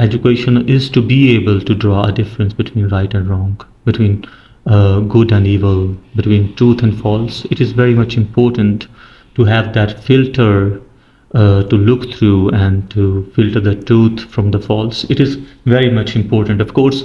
education is to be able to draw a difference between right and wrong, between good and evil, between truth and false. It is very much important to have that filter to look through and to filter the truth from the false. It is very much important. Of course,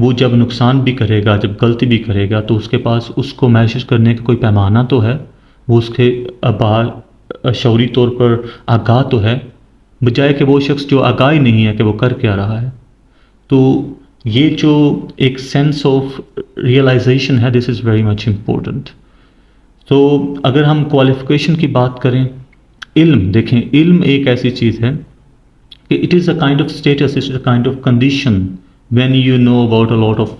وہ جب نقصان بھی کرے گا، جب غلطی بھی کرے گا، تو اس کے پاس اس کو محسوس کرنے کا کوئی پیمانہ تو ہے، وہ اس کے شعوری طور پر آگاہ تو ہے، بجائے کہ وہ شخص جو آگاہ ہی نہیں ہے کہ وہ کر کیا رہا ہے۔ تو یہ جو ایک سینس آف ریئلائزیشن ہے، دس از ویری مچ امپورٹنٹ۔ تو اگر ہم کوالیفیکیشن کی بات کریں، علم دیکھیں، علم ایک ایسی چیز ہے کہ it is a kind of states, it is a kind of condition when you know about a lot of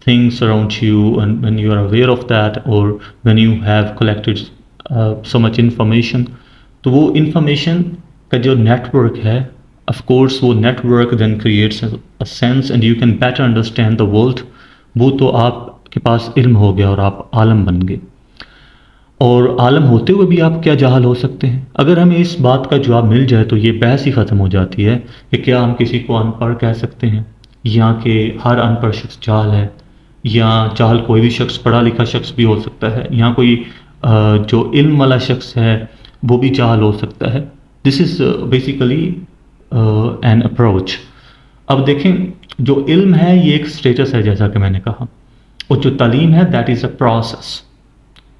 things around you and when you are aware of that, or when you have collected so much information، تو وہ information کا جو network ہے، of course وہ network then creates a sense and you can better understand the world۔ وہ تو آپ کے پاس علم ہو گیا اور آپ عالم بن گئے، اور عالم ہوتے ہوئے بھی آپ کیا جاہل ہو سکتے ہیں؟ اگر ہمیں اس بات کا جواب مل جائے تو یہ بحث ہی ختم ہو جاتی ہے کہ کیا ہم کسی کو ان پڑھ کہہ سکتے ہیں، یا کہ ہر ان پڑھ شخص جاہل ہے، یا جاہل کوئی بھی شخص پڑھا لکھا شخص بھی ہو سکتا ہے، یا کوئی جو علم والا شخص ہے وہ بھی جاہل ہو سکتا ہے۔ دس از بیسیکلی این اپروچ۔ اب دیکھیں، جو علم ہے یہ ایک اسٹیٹس ہے جیسا کہ میں نے کہا، اور جو تعلیم ہے دیٹ از اے پروسیس۔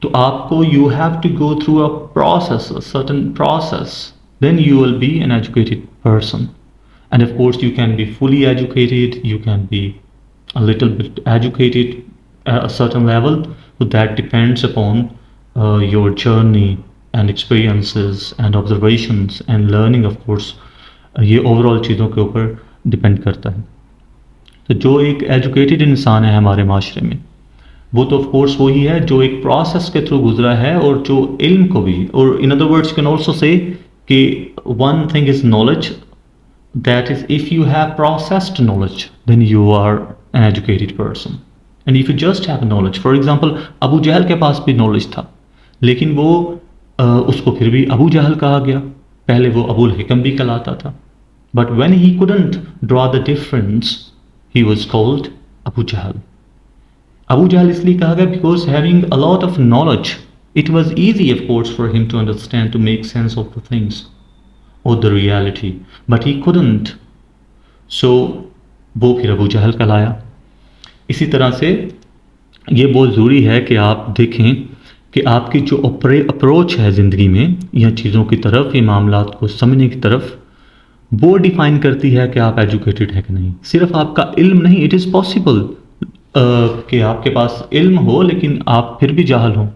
تو آپ کو you have to go through a process, a certain process, then you will be an educated person. And of course you can be fully educated, you can be a little bit educated at a certain level, so that depends upon your journey and experiences and observations and learning of course، یہ overall چیزوں کے اوپر depend کرتا ہے۔ تو جو ایک educated انسان ہے ہمارے معاشرے میں، وہ تو آف کورس وہی ہے جو ایک پروسیس کے تھرو گزرا ہے، اور جو علم کو بھی، اور in other words you can also say کہ one thing is knowledge، that is if you have processed knowledge then you are an educated person, and if you just have knowledge، for example ابو جہل کے پاس بھی knowledge تھا، لیکن وہ اس کو پھر بھی ابو جہل کہا گیا، پہلے وہ ابو الحکم بھی کہلاتا تھا، but when he couldn't draw the difference he was called ابو جہل۔ ابو جہل اس لیے کہا گیا because having a lot of knowledge it was easy of course for him to understand, to make sense of the things or the reality, but he couldn't، so وہ پھر ابو جہل کہلایا۔ اسی طرح سے یہ بہت ضروری ہے کہ آپ دیکھیں کہ آپ کی جو اپروچ ہے زندگی میں یا چیزوں کی طرف یا معاملات کو سمجھنے کی طرف، وہ ڈیفائن کرتی ہے کہ آپ ایجوکیٹڈ ہیں کہ نہیں۔ صرف آپ کا علم نہیں، اٹ از پاسبل کہ آپ کے پاس علم ہو لیکن آپ پھر بھی جاہل ہوں۔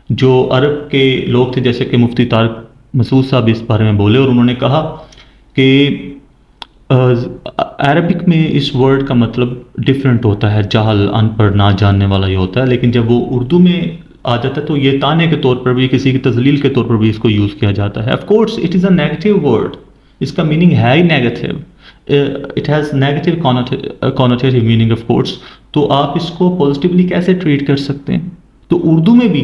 جو عرب کے لوگ تھے، جیسے کہ مفتی طارق مسعود صاحب اس بارے میں بولے، اور انہوں نے کہا کہ عربک میں اس ورڈ کا مطلب ڈیفرنٹ ہوتا ہے، جاہل، ان پڑھ، نہ جاننے والا یہ ہوتا ہے، لیکن جب وہ اردو میں آ جاتا ہے تو یہ تانے کے طور پر بھی، کسی کی تذلیل کے طور پر بھی اس کو یوز کیا جاتا ہے۔ Of course it is a negative word, اس کا میننگ ہے ہی negative, it has negative connotative meaning of course. تو آپ اس کو پازیٹیولی کیسے ٹریٹ کر سکتے ہیں؟ تو اردو میں بھی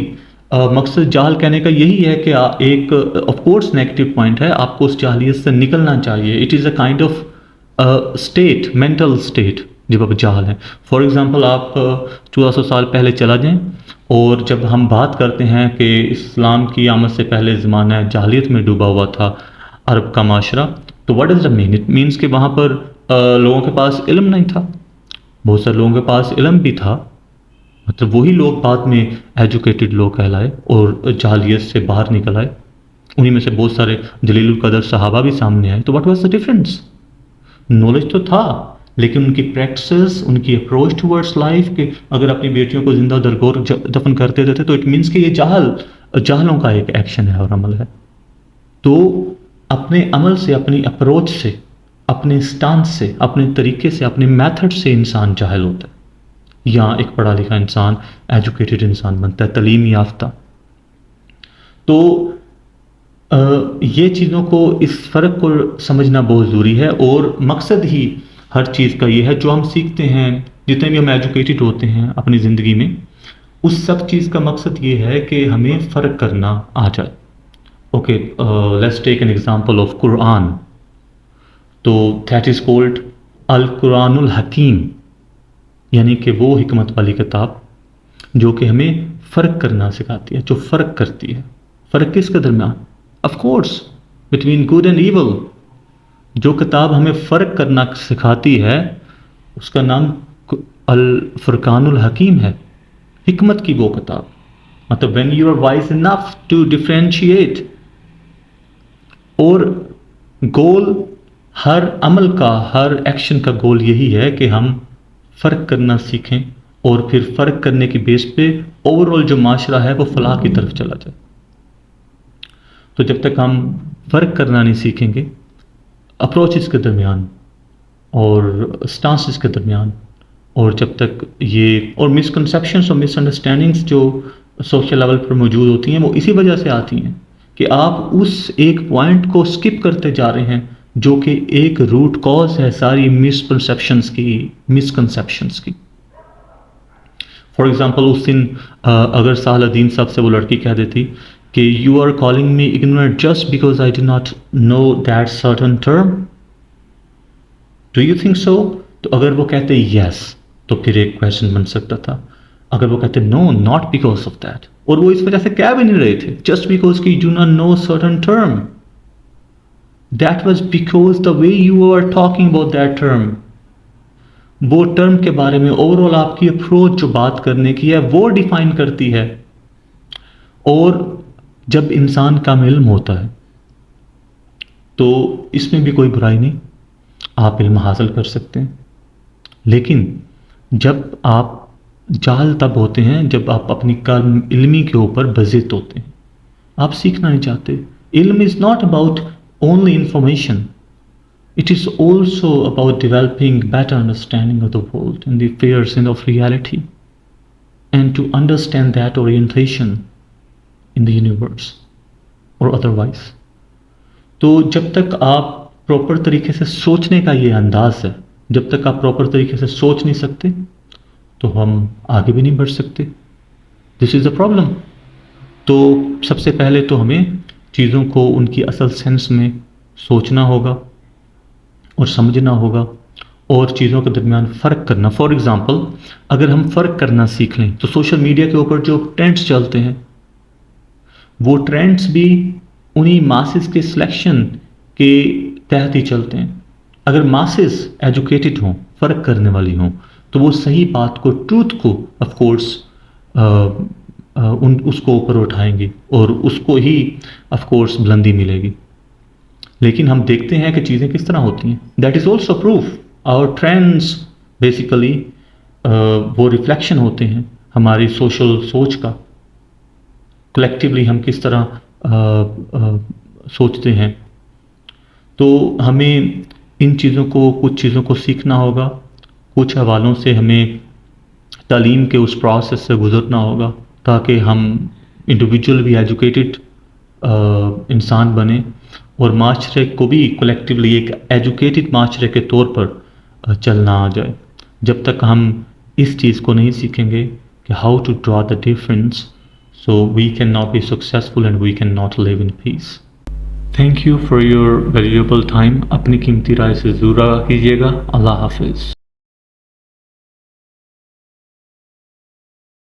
مقصد جاہل کہنے کا یہی ہے کہ ایک آف کورس نیگیٹو پوائنٹ ہے، آپ کو اس جاہلیت سے نکلنا چاہیے۔ It is a kind of state, mental state, جب آپ جاہل ہیں۔ فار ایگزامپل آپ 1400 سال پہلے چلا جائیں، اور جب ہم بات کرتے ہیں کہ اسلام کی آمد سے پہلے زمانہ جاہلیت میں ڈوبا ہوا تھا عرب کا معاشرہ، تو what is the mean? It means کہ وہاں پر لوگوں کے پاس علم نہیں تھا، بہت سارے لوگوں کے پاس علم بھی تھا، مطلب وہی لوگ بعد میں ایجوکیٹڈ لوگ کہلائے اور جاہلیت سے باہر نکل آئے، انہی میں سے بہت سارے جلیل القدر صحابہ بھی سامنے آئے۔ تو what was the difference? Knowledge تو تھا، لیکن ان کی پریکٹسز، ان کی اپروچ ٹورڈس لائف، کہ اگر اپنی بیٹیوں کو زندہ درگور دفن کرتے تھے تو اٹ مینس کہ یہ جاہلوں کا ایک ایکشن ہے اور عمل ہے۔ تو اپنے عمل سے، اپنی اپروچ سے، اپنے اسٹانس سے، اپنے طریقے سے، اپنے میتھڈ سے انسان جاہل ہوتا ہے، یا ایک پڑھا لکھا انسان ایجوکیٹڈ انسان بنتا ہے، تعلیم یافتہ۔ تو یہ چیزوں کو، اس فرق کو سمجھنا بہت ضروری ہے، اور مقصد ہی ہر چیز کا یہ ہے، جو ہم سیکھتے ہیں، جتنے بھی ہم ایجوکیٹڈ ہوتے ہیں اپنی زندگی میں، اس سب چیز کا مقصد یہ ہے کہ ہمیں فرق کرنا آ جائے۔ Okay, let's take an example of Quran. تو دیٹ از کولڈ القرآن الحکیم، یعنی کہ وہ حکمت والی کتاب جو کہ ہمیں فرق کرنا سکھاتی ہے، جو فرق کرتی ہے۔ فرق کس کے درمیان؟ Of course between good and evil. جو کتاب ہمیں فرق کرنا سکھاتی ہے اس کا نام الفرقان الحکیم ہے، حکمت کی وہ کتاب. مطلب when you are wise enough to differentiate. اور گول ہر عمل کا، ہر ایکشن کا گول یہی ہے کہ ہم فرق کرنا سیکھیں اور پھر فرق کرنے کی بیس پہ اوورآل جو معاشرہ ہے وہ فلاح کی طرف چلا جائے. تو جب تک ہم فرق کرنا نہیں سیکھیں گے اپروچز کے درمیان اور سٹانسز کے درمیان، اور جب تک یہ اور مسکنسیپشنس اور مس انڈرسٹینڈنگس جو سوشل لیول پر موجود ہوتی ہیں وہ اسی وجہ سے آتی ہیں کہ آپ اس ایک پوائنٹ کو سکپ کرتے جا رہے ہیں جو کہ ایک روٹ کاز ہے ساری مسپرسیپشنس کی، مسکنسیپشنس کی. فار ایگزامپل اس دن اگر سہل الدین صاحب سے وہ لڑکی کہہ دیتی کہ you are calling me ignorant just because I do not know that certain term, do you think so? تو اگر وہ کہتے یس تو پھر ایک کویشچن بن سکتا تھا. اگر وہ کہتے نو ناٹ بیکاز آف دیٹ، اور وہ اس وجہ سے کہہ بھی نہیں رہے تھے جسٹ بیکاز کہ you do not know certain term, that was because the way you are talking about that term. وہ ٹرم کے بارے میں اوورآل آپ کی اپروچ جو بات کرنے کی ہے وہ ڈیفائن کرتی ہے. اور جب انسان کم علم ہوتا ہے تو اس میں بھی کوئی برائی نہیں، آپ علم حاصل کر سکتے ہیں. لیکن جب آپ جاہل تب ہوتے ہیں جب آپ اپنی کم علمی کے اوپر بزت ہوتے ہیں، آپ سیکھنا نہیں چاہتے. علم is not about only information, it is also about developing better understanding of the world and the affairs and of reality, and to understand that orientation in the universe or otherwise. تو جب تک آپ proper طریقے سے سوچنے کا یہ انداز ہے، جب تک آپ پراپر طریقے سے سوچ نہیں سکتے تو ہم آگے بھی نہیں بڑھ سکتے. دس از اے پرابلم. تو سب سے پہلے تو ہمیں چیزوں کو ان کی اصل سینس میں سوچنا ہوگا اور سمجھنا ہوگا اور چیزوں کے درمیان فرق کرنا. فار ایگزامپل اگر ہم فرق کرنا سیکھ لیں تو سوشل میڈیا کے اوپر جو ٹرینڈس چلتے ہیں وہ ٹرینڈس بھی انہی ماسز کے سلیکشن کے تحت ہی چلتے ہیں. اگر ماسز ایجوکیٹڈ ہوں، فرق کرنے والی ہوں، تو وہ صحیح بات کو، ٹروتھ کو آف کورس اس کو اوپر اٹھائیں گے اور اس کو ہی آف کورس بلندی ملے گی. لیکن ہم دیکھتے ہیں کہ چیزیں کس طرح ہوتی ہیں. That is also proof our trends basically وہ ریفلیکشن ہوتے ہیں ہماری سوشل سوچ کا. کلیکٹیولی ہم کس طرح سوچتے ہیں. تو ہمیں ان چیزوں کو، کچھ چیزوں کو سیکھنا ہوگا، کچھ حوالوں سے ہمیں تعلیم کے اس پروسیس سے گزرنا ہوگا تاکہ ہم انڈیویجول بھی ایجوکیٹڈ انسان بنیں اور معاشرے کو بھی کلیکٹیولی ایک ایجوکیٹڈ معاشرے کے طور پر چلنا آ جائے. جب تک ہم اس چیز کو نہیں سیکھیں گے کہ how to draw the difference, so we can not be successful and we can not live in peace. Thank you for your valuable time. اپنی قیمتی رائے سے ضرور آگاہ کیجیے گا. اللہ حافظ.